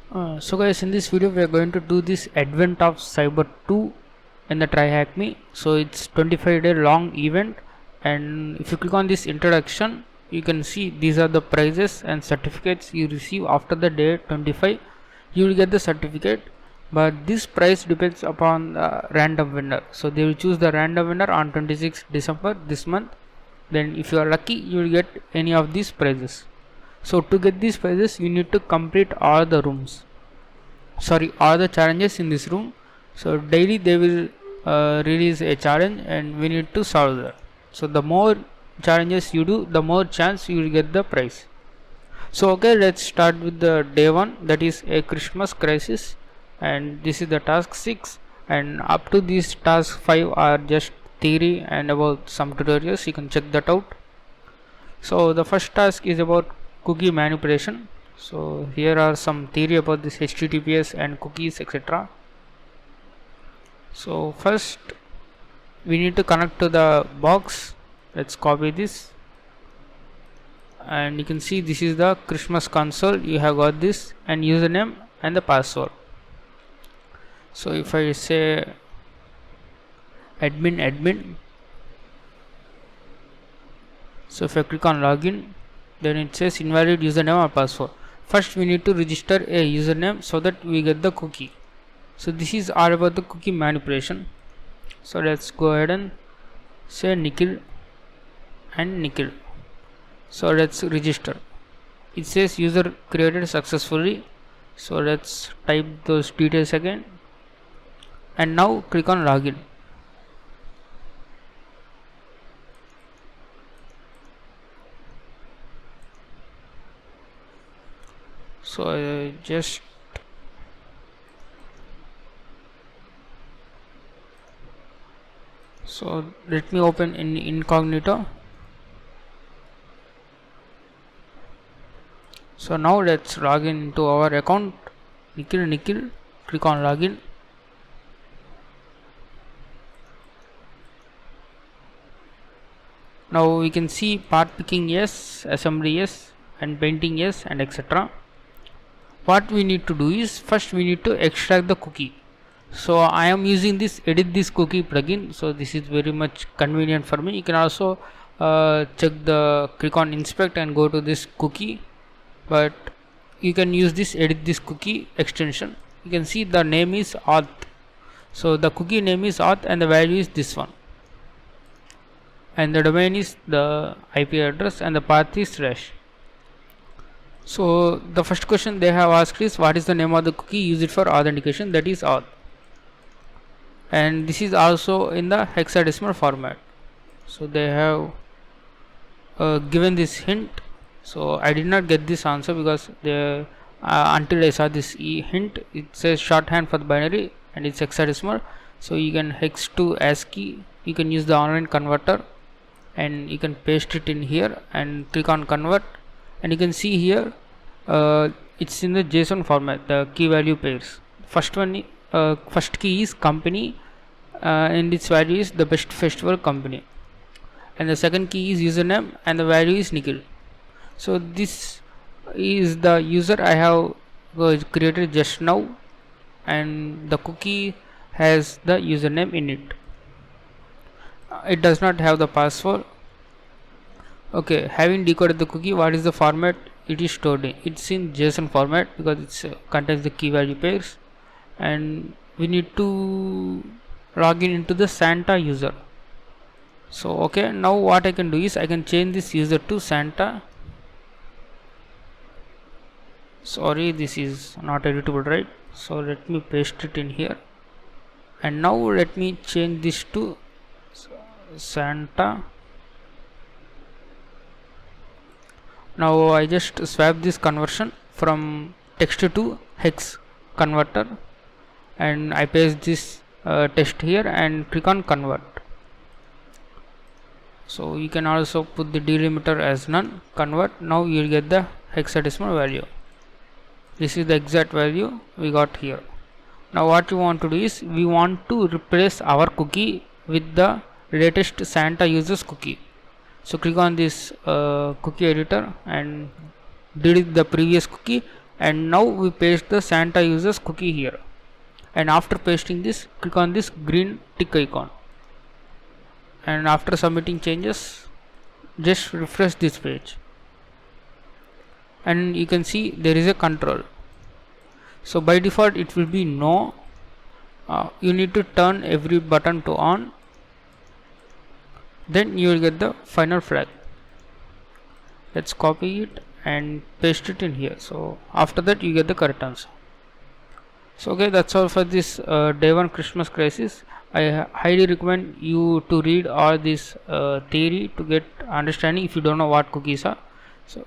So guys, in this video we are going to do this Advent of Cyber 2 in the TryHackMe. So it's 25-day long event, and if you click on this introduction, you can see these are the prizes and certificates you receive after the day 25. You will get the certificate, but this prize depends upon the random winner. So they will choose the random winner on 26th December this month. Then if you are lucky, you will get any of these prizes. So to get these prizes, you need to complete all the all the challenges in this room. So daily they will release a challenge and we need to solve that. So the more challenges you do, the more chance you will get the prize. So okay, let's start with the day 1, that is a Christmas crisis, and this is the task 6, and up to this task 5 are just theory and about some tutorials. You can check that out. So the first task is about cookie manipulation. So here are some theory about this HTTPS and cookies, etc. So first we need to connect to the box. Let's copy this, and you can see this is the Christmas console. You have got this and username and the password. So if I say admin, so if I click on login, then it says invalid username or password. First we need to register a username so that we get the cookie. So this is all about the cookie manipulation. So let's go ahead and say Nikhil and Nikhil. So let's register. It says user created successfully. So let's type those details again, and now click on login. So let me open in incognito. So now let's log into our account. Nikhil, click on login. Now we can see part picking yes, assembly yes, and painting yes, and etc. What we need to do is, first we need to extract the cookie. So I am using this edit this cookie plugin, so this is very much convenient for me. You can also click on inspect and go to this cookie, but you can use this edit this cookie extension. You can see the name is auth. So the cookie name is auth and the value is this one, and the domain is the IP address, and the path is /. So the first question they have asked is, what is the name of the cookie, use it for authentication, that is auth, and this is also in the hexadecimal format. So they have given this hint. So I did not get this answer because until I saw this hint, it says shorthand for the binary and it's hexadecimal. So you can hex to ASCII. You can use the online converter and you can paste it in here and click on convert, and you can see here it's in the JSON format, the key value pairs. First key is company, and its value is the best festival company, and the second key is username and the value is Nikhil. So this is the user I have created just now, and the cookie has the username in it. It does not have the password. Okay, having decoded the cookie, what is the format it is stored in? It's in JSON format because it contains the key value pairs, and we need to log into the Santa user. So okay, now what I can do is I can change this user to Santa. Sorry, this is not editable, right? So let me paste it in here, and now let me change this to Santa. Now I just swap this conversion from text to hex converter, and I paste this text here and click on convert. So you can also put the delimiter as none, convert. Now you will get the hexadecimal value. This is the exact value we got here. Now what we want to do is, we want to replace our cookie with the latest Santa users cookie. So click on this cookie editor and delete the previous cookie and now we paste the Santa users cookie here, and after pasting this, click on this green tick icon, and after submitting changes, just refresh this page, and you can see there is a control. So by default it will be no. You need to turn every button to on, then you will get the final flag. Let's copy it and paste it in here. So after that you get the correct answer. So okay, that's all for this day one Christmas crisis. I highly recommend you to read all this theory to get understanding if you don't know what cookies are. So